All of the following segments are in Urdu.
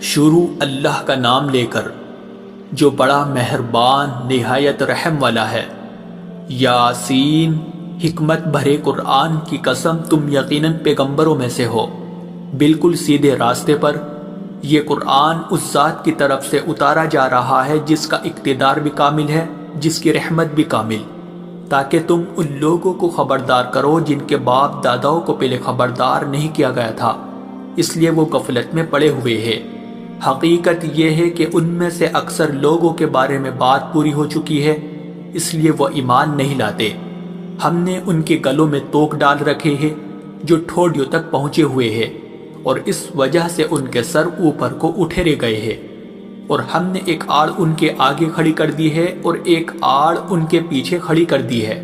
شروع اللہ کا نام لے کر جو بڑا مہربان نہایت رحم والا ہے۔ یاسین، حکمت بھرے قرآن کی قسم، تم یقیناً پیغمبروں میں سے ہو، بالکل سیدھے راستے پر۔ یہ قرآن اس ذات کی طرف سے اتارا جا رہا ہے جس کا اقتدار بھی کامل ہے، جس کی رحمت بھی کامل، تاکہ تم ان لوگوں کو خبردار کرو جن کے باپ داداؤں کو پہلے خبردار نہیں کیا گیا تھا، اس لیے وہ غفلت میں پڑے ہوئے ہیں۔ حقیقت یہ ہے کہ ان میں سے اکثر لوگوں کے بارے میں بات پوری ہو چکی ہے، اس لیے وہ ایمان نہیں لاتے۔ ہم نے ان کے گلوں میں توق ڈال رکھے ہیں جو ٹھوڑیوں تک پہنچے ہوئے ہیں، اور اس وجہ سے ان کے سر اوپر کو اٹھیرے گئے ہیں، اور ہم نے ایک آڑ ان کے آگے کھڑی کر دی ہے اور ایک آڑ ان کے پیچھے کھڑی کر دی ہے،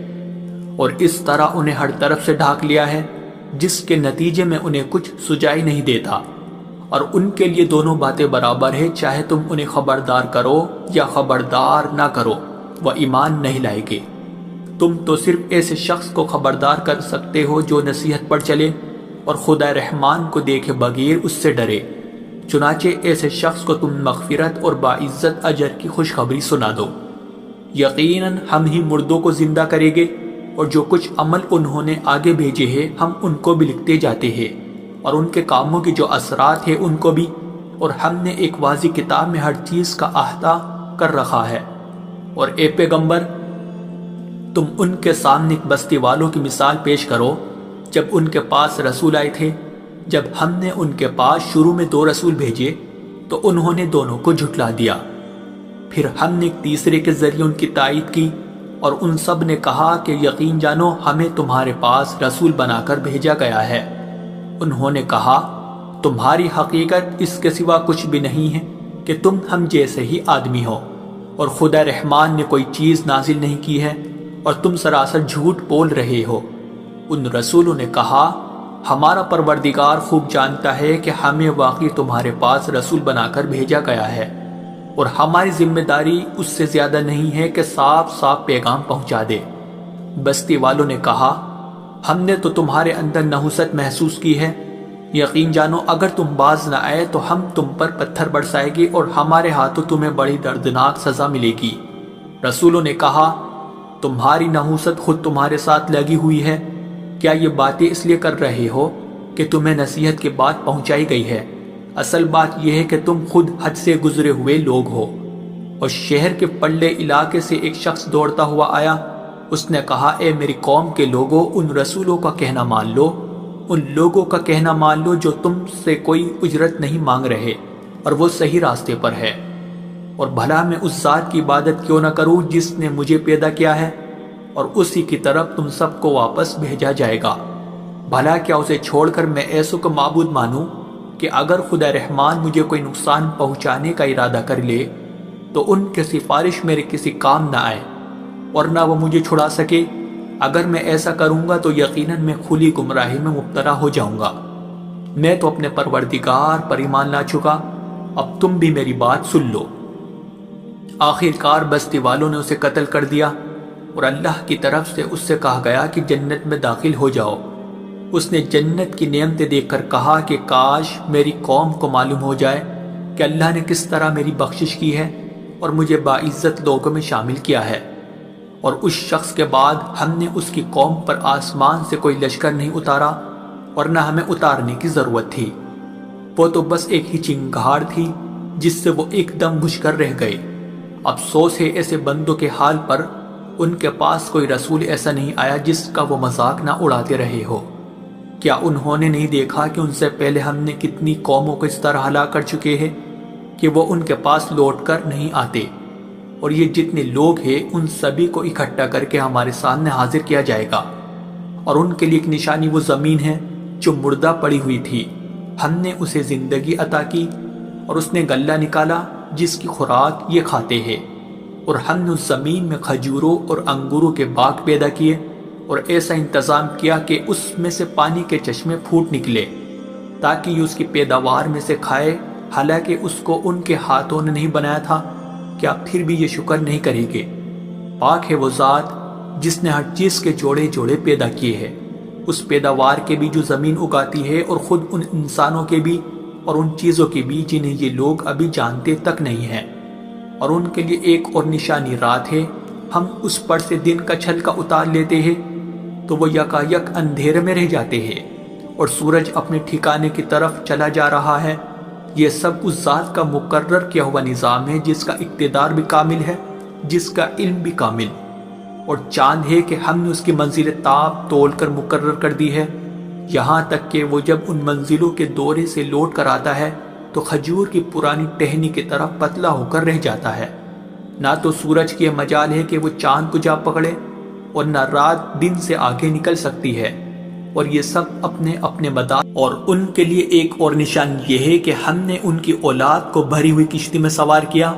اور اس طرح انہیں ہر طرف سے ڈھانک لیا ہے، جس کے نتیجے میں انہیں کچھ سجائی نہیں دیتا۔ اور ان کے لیے دونوں باتیں برابر ہے، چاہے تم انہیں خبردار کرو یا خبردار نہ کرو، وہ ایمان نہیں لائے گے۔ تم تو صرف ایسے شخص کو خبردار کر سکتے ہو جو نصیحت پر چلے اور خدا رحمان کو دیکھے بغیر اس سے ڈرے۔ چنانچہ ایسے شخص کو تم مغفرت اور باعزت اجر کی خوشخبری سنا دو۔ یقیناً ہم ہی مردوں کو زندہ کریں گے، اور جو کچھ عمل انہوں نے آگے بھیجے ہیں ہم ان کو بھی لکھتے جاتے ہیں، اور ان کے کاموں کی جو اثرات ہیں ان کو بھی، اور ہم نے ایک واضح کتاب میں ہر چیز کا احاطہ کر رکھا ہے۔ اور اے پیغمبر، تم ان کے سامنے بستی والوں کی مثال پیش کرو جب ان کے پاس رسول آئے تھے۔ جب ہم نے ان کے پاس شروع میں 2 رسول بھیجے تو انہوں نے دونوں کو جھٹلا دیا، پھر ہم نے ایک تیسرے کے ذریعے ان کی تائید کی، اور ان سب نے کہا کہ یقین جانو ہمیں تمہارے پاس رسول بنا کر بھیجا گیا ہے۔ انہوں نے کہا تمہاری حقیقت اس کے سوا کچھ بھی نہیں ہے کہ تم ہم جیسے ہی آدمی ہو، اور خدا رحمان نے کوئی چیز نازل نہیں کی ہے، اور تم سراسر جھوٹ بول رہے ہو۔ ان رسولوں نے کہا ہمارا پروردگار خوب جانتا ہے کہ ہمیں واقعی تمہارے پاس رسول بنا کر بھیجا گیا ہے، اور ہماری ذمہ داری اس سے زیادہ نہیں ہے کہ صاف صاف پیغام پہنچا دے۔ بستی والوں نے کہا ہم نے تو تمہارے اندر نحوست محسوس کی ہے، یقین جانو اگر تم باز نہ آئے تو ہم تم پر پتھر برسائے گی اور ہمارے ہاتھوں تمہیں بڑی دردناک سزا ملے گی۔ رسولوں نے کہا تمہاری نحوست خود تمہارے ساتھ لگی ہوئی ہے، کیا یہ باتیں اس لیے کر رہے ہو کہ تمہیں نصیحت کی بات پہنچائی گئی ہے؟ اصل بات یہ ہے کہ تم خود حد سے گزرے ہوئے لوگ ہو۔ اور شہر کے پلے علاقے سے ایک شخص دوڑتا ہوا آیا، اس نے کہا اے میری قوم کے لوگوں، ان رسولوں کا کہنا مان لو، ان لوگوں کا کہنا مان لو جو تم سے کوئی اجرت نہیں مانگ رہے اور وہ صحیح راستے پر ہے، اور بھلا میں اس ذات کی عبادت کیوں نہ کروں جس نے مجھے پیدا کیا ہے، اور اسی کی طرف تم سب کو واپس بھیجا جائے گا۔ بھلا کیا اسے چھوڑ کر میں ایسوں کو معبود مانوں کہ اگر خدا رحمان مجھے کوئی نقصان پہنچانے کا ارادہ کر لے تو ان کی سفارش میرے کسی کام نہ آئے اور نہ وہ مجھے چھڑا سکے؟ اگر میں ایسا کروں گا تو یقیناً میں کھلی گمراہی میں مبتلا ہو جاؤں گا۔ میں تو اپنے پروردگار پر ایمان لا چکا، اب تم بھی میری بات سن لو۔ آخر کار بستی والوں نے اسے قتل کر دیا، اور اللہ کی طرف سے اس سے کہا گیا کہ جنت میں داخل ہو جاؤ۔ اس نے جنت کی نعمتیں دیکھ کر کہا کہ کاش میری قوم کو معلوم ہو جائے کہ اللہ نے کس طرح میری بخشش کی ہے اور مجھے باعزت لوگوں میں شامل کیا ہے۔ اور اس شخص کے بعد ہم نے اس کی قوم پر آسمان سے کوئی لشکر نہیں اتارا، اور نہ ہمیں اتارنے کی ضرورت تھی، وہ تو بس ایک ہی چنگھاڑ تھی جس سے وہ ایک دم بجھ کر رہ گئے۔ افسوس ہے ایسے بندوں کے حال پر، ان کے پاس کوئی رسول ایسا نہیں آیا جس کا وہ مذاق نہ اڑاتے رہے ہو۔ کیا انہوں نے نہیں دیکھا کہ ان سے پہلے ہم نے کتنی قوموں کو اس طرح ہلاک کر چکے ہیں کہ وہ ان کے پاس لوٹ کر نہیں آتے؟ اور یہ جتنے لوگ ہیں ان سبھی کو اکٹھا کر کے ہمارے سامنے حاضر کیا جائے گا، اور ان کے لیے ایک نشانی وہ زمین ہے جو مردہ پڑی ہوئی تھی، ہم نے اسے زندگی عطا کی، اور اس نے غلہ نکالا جس کی خوراک یہ کھاتے ہیں، اور ہم نے اس زمین میں کھجوروں اور انگوروں کے باغ پیدا کیے، اور ایسا انتظام کیا کہ اس میں سے پانی کے چشمے پھوٹ نکلے تاکہ یہ اس کی پیداوار میں سے کھائے، حالانکہ اس کو ان کے ہاتھوں نے نہیں بنایا تھا۔ کیا پھر بھی یہ شکر نہیں کریں گے؟ پاک ہے وہ ذات جس نے ہر چیز کے جوڑے جوڑے پیدا کیے ہیں، اس پیداوار کے بھی جو زمین اگاتی ہے اور خود ان انسانوں کے بھی اور ان چیزوں کی بھی جنہیں یہ لوگ ابھی جانتے تک نہیں ہیں، اور ان کے لیے ایک اور نشانی رات ہے، ہم اس پر سے دن کا چھلکا اتار لیتے ہیں تو وہ یکایک اندھیرے میں رہ جاتے ہیں اور سورج اپنے ٹھکانے کی طرف چلا جا رہا ہے۔ یہ سب اس ذات کا مقرر کیا ہوا نظام ہے جس کا اقتدار بھی کامل ہے، جس کا علم بھی کامل، اور چاند ہے کہ ہم نے اس کی منزل تاب تول کر مقرر کر دی ہے، یہاں تک کہ وہ جب ان منزلوں کے دورے سے لوٹ کر آتا ہے تو کھجور کی پرانی ٹہنی کی طرح پتلا ہو کر رہ جاتا ہے۔ نہ تو سورج کی یہ مجال ہے کہ وہ چاند کو جا پکڑے اور نہ رات دن سے آگے نکل سکتی ہے، اور یہ سب اپنے اپنے مدار، اور ان کے لیے ایک اور نشان یہ ہے کہ ہم نے ان کی اولاد کو بھری ہوئی کشتی میں سوار کیا،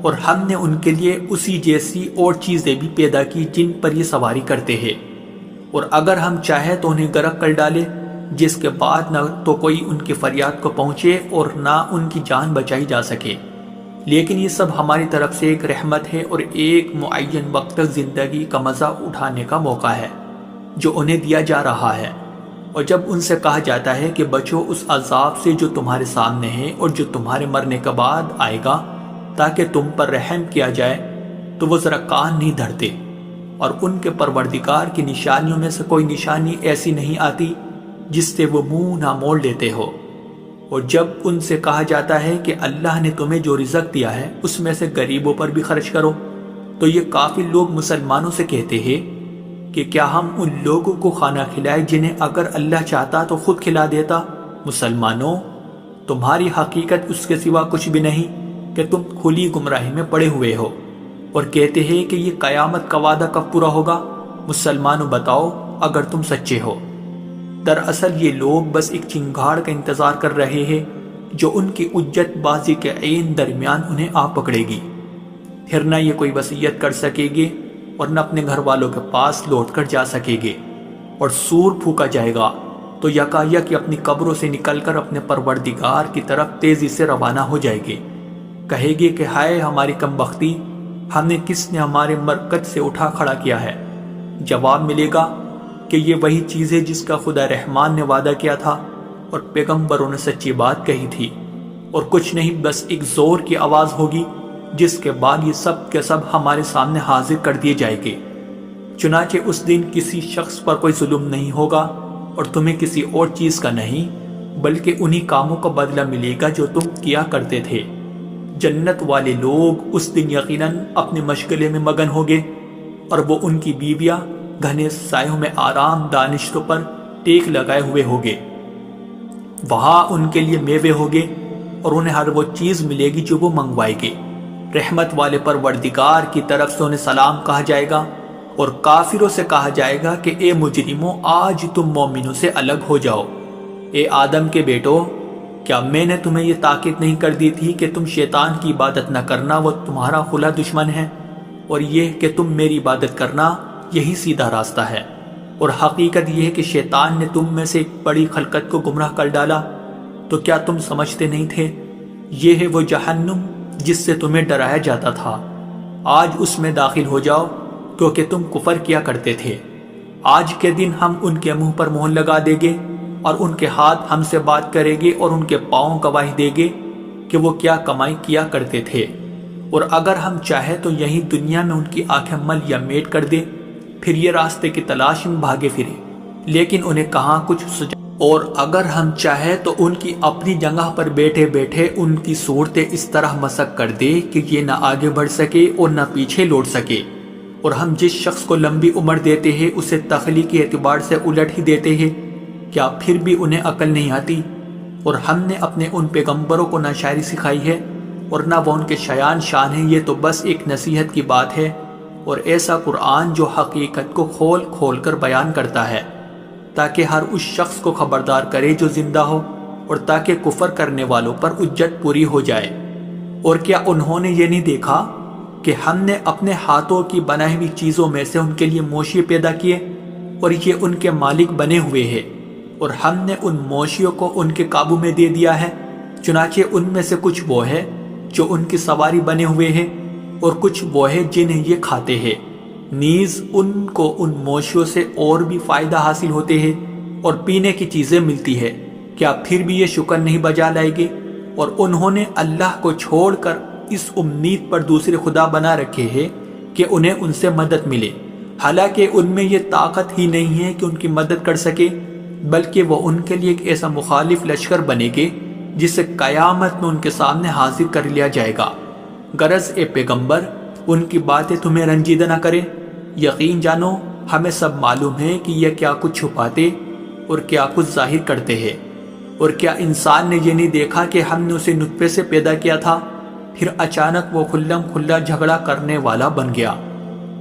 اور ہم نے ان کے لیے اسی جیسی اور چیزیں بھی پیدا کی جن پر یہ سواری کرتے ہیں، اور اگر ہم چاہیں تو انہیں غرق کر ڈالے، جس کے بعد نہ تو کوئی ان کی فریاد کو پہنچے اور نہ ان کی جان بچائی جا سکے۔ لیکن یہ سب ہماری طرف سے ایک رحمت ہے اور ایک معین وقت تک زندگی کا مزہ اٹھانے کا موقع ہے جو انہیں دیا جا رہا ہے۔ اور جب ان سے کہا جاتا ہے کہ بچو اس عذاب سے جو تمہارے سامنے ہے اور جو تمہارے مرنے کے بعد آئے گا تاکہ تم پر رحم کیا جائے، تو وہ ذرا کان نہیں دھرتے، اور ان کے پروردگار کی نشانیوں میں سے کوئی نشانی ایسی نہیں آتی جس سے وہ منہ نہ موڑ لیتے ہو۔ اور جب ان سے کہا جاتا ہے کہ اللہ نے تمہیں جو رزق دیا ہے اس میں سے غریبوں پر بھی خرچ کرو، تو یہ کافی لوگ مسلمانوں سے کہتے ہیں کہ کیا ہم ان لوگوں کو کھانا کھلائے جنہیں اگر اللہ چاہتا تو خود کھلا دیتا؟ مسلمانوں، تمہاری حقیقت اس کے سوا کچھ بھی نہیں کہ تم کھلی گمراہی میں پڑے ہوئے ہو، اور کہتے ہیں کہ یہ قیامت کا وعدہ کب پورا ہوگا؟ مسلمانوں بتاؤ اگر تم سچے ہو۔ دراصل یہ لوگ بس ایک چنگاڑ کا انتظار کر رہے ہیں جو ان کی اجت بازی کے عین درمیان انہیں آ پکڑے گی، پھر نہ یہ کوئی وصیت کر سکے گے اور نہ اپنے گھر والوں کے پاس لوٹ کر جا سکے گے، اور سور پھونکا جائے گا تو یکایک اپنی قبروں سے نکل کر اپنے پروردگار کی طرف تیزی سے روانہ ہو جائے گے، کہے گے کہ ہائے ہماری کم بختی، ہم نے کس نے ہمارے مرکز سے اٹھا کھڑا کیا ہے؟ جواب ملے گا کہ یہ وہی چیز ہے جس کا خدا رحمان نے وعدہ کیا تھا اور پیغمبروں نے سچی بات کہی تھی، اور کچھ نہیں، بس ایک زور کی آواز ہوگی جس کے بعد یہ سب کے سب ہمارے سامنے حاضر کر دیے جائیں گے۔ چنانچہ اس دن کسی شخص پر کوئی ظلم نہیں ہوگا اور تمہیں کسی اور چیز کا نہیں، بلکہ انہی کاموں کا بدلہ ملے گا جو تم کیا کرتے تھے۔ جنت والے لوگ اس دن یقیناً اپنے مشغلے میں مگن ہوگے، اور وہ ان کی بیویاں گھنے سایوں میں آرام دانشتوں پر ٹیک لگائے ہوئے ہوگے۔ وہاں ان کے لیے میوے ہوگے اور انہیں ہر وہ چیز ملے گی جو وہ منگوائے گے۔ رحمت والے پروردگار کی طرف سے انہیں سلام کہا جائے گا، اور کافروں سے کہا جائے گا کہ اے مجرموں، آج تم مومنوں سے الگ ہو جاؤ۔ اے آدم کے بیٹو، کیا میں نے تمہیں یہ تاکید نہیں کر دی تھی کہ تم شیطان کی عبادت نہ کرنا، وہ تمہارا کھلا دشمن ہے، اور یہ کہ تم میری عبادت کرنا، یہی سیدھا راستہ ہے۔ اور حقیقت یہ ہے کہ شیطان نے تم میں سے ایک بڑی خلقت کو گمراہ کر ڈالا، تو کیا تم سمجھتے نہیں تھے؟ یہ ہے وہ جہنم جس سے تمہیں ڈرایا جاتا تھا، آج اس میں داخل ہو جاؤ کیونکہ تم کفر کیا کرتے تھے۔ آج کے دن ہم ان کے منہ پر مہر لگا دیں گے، اور ان کے ہاتھ ہم سے بات کریں گے، اور ان کے پاؤں گواہی دیں گے کہ وہ کیا کمائی کیا کرتے تھے۔ اور اگر ہم چاہیں تو یہیں دنیا میں ان کی آنکھیں مل یا میٹ کر دیں، پھر یہ راستے کی تلاش میں بھاگے پھرے، لیکن انہیں کہاں کچھ سجا، اور اگر ہم چاہیں تو ان کی اپنی جگہ پر بیٹھے بیٹھے ان کی صورتیں اس طرح مسخ کر دے کہ یہ نہ آگے بڑھ سکے اور نہ پیچھے لوٹ سکے۔ اور ہم جس شخص کو لمبی عمر دیتے ہیں اسے تخلیقی اعتبار سے الٹ ہی دیتے ہیں، کیا پھر بھی انہیں عقل نہیں آتی؟ اور ہم نے اپنے ان پیغمبروں کو نہ شاعری سکھائی ہے اور نہ وہ ان کے شایان شان ہیں، یہ تو بس ایک نصیحت کی بات ہے، اور ایسا قرآن جو حقیقت کو کھول کھول کر بیان کرتا ہے تاکہ ہر اس شخص کو خبردار کرے جو زندہ ہو، اور تاکہ کفر کرنے والوں پر حجت پوری ہو جائے۔ اور کیا انہوں نے یہ نہیں دیکھا کہ ہم نے اپنے ہاتھوں کی بنائی ہوئی چیزوں میں سے ان کے لیے موشی پیدا کیے، اور یہ ان کے مالک بنے ہوئے ہیں، اور ہم نے ان موشیوں کو ان کے قابو میں دے دیا ہے، چنانچہ ان میں سے کچھ وہ ہے جو ان کی سواری بنے ہوئے ہیں، اور کچھ وہ ہے جنہیں یہ کھاتے ہیں، نیز ان کو ان موشیوں سے اور بھی فائدہ حاصل ہوتے ہیں اور پینے کی چیزیں ملتی ہے، کیا پھر بھی یہ شکر نہیں بجا لائے گے؟ اور انہوں نے اللہ کو چھوڑ کر اس امید پر دوسرے خدا بنا رکھے ہیں کہ انہیں ان سے مدد ملے، حالانکہ ان میں یہ طاقت ہی نہیں ہے کہ ان کی مدد کر سکے، بلکہ وہ ان کے لیے ایک ایسا مخالف لشکر بنے گے جسے قیامت میں ان کے سامنے حاضر کر لیا جائے گا۔ غرض اے پیغمبر، ان کی باتیں تمہیں رنجیدہ نہ کریں، یقین جانو ہمیں سب معلوم ہے کہ یہ کیا کچھ چھپاتے اور کیا کچھ ظاہر کرتے ہیں۔ اور کیا انسان نے یہ نہیں دیکھا کہ ہم نے اسے نطفے سے پیدا کیا تھا، پھر اچانک وہ کھلم کھلا جھگڑا کرنے والا بن گیا۔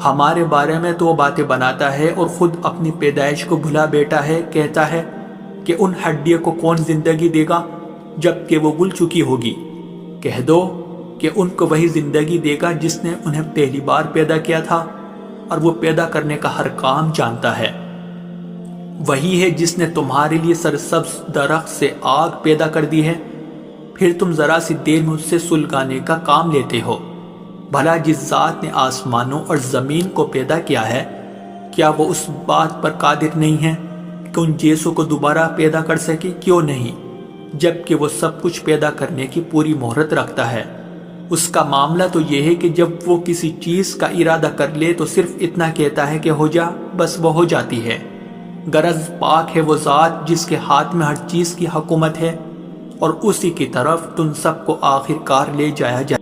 ہمارے بارے میں تو وہ باتیں بناتا ہے اور خود اپنی پیدائش کو بھلا بیٹھا ہے، کہتا ہے کہ ان ہڈیوں کو کون زندگی دے گا جب کہ وہ گل چکی ہوگی۔ کہہ دو کہ ان کو وہی زندگی دے گا جس نے انہیں پہلی بار پیدا کیا تھا، اور وہ پیدا کرنے کا ہر کام جانتا ہے۔ وہی ہے جس نے تمہارے لیے سرسبز درخت سے آگ پیدا کر دی ہے، پھر تم ذرا سی دیر میں اس سے سلگانے کا کام لیتے ہو۔ بھلا جس ذات نے آسمانوں اور زمین کو پیدا کیا ہے، کیا وہ اس بات پر قادر نہیں ہے کہ ان جیسوں کو دوبارہ پیدا کر سکے؟ کیوں نہیں، جبکہ وہ سب کچھ پیدا کرنے کی پوری مہرت رکھتا ہے۔ اس کا معاملہ تو یہ ہے کہ جب وہ کسی چیز کا ارادہ کر لے تو صرف اتنا کہتا ہے کہ ہو جا، بس وہ ہو جاتی ہے۔ غرض پاک ہے وہ ذات جس کے ہاتھ میں ہر چیز کی حکومت ہے، اور اسی کی طرف تم سب کو آخر کار لے جایا جائے۔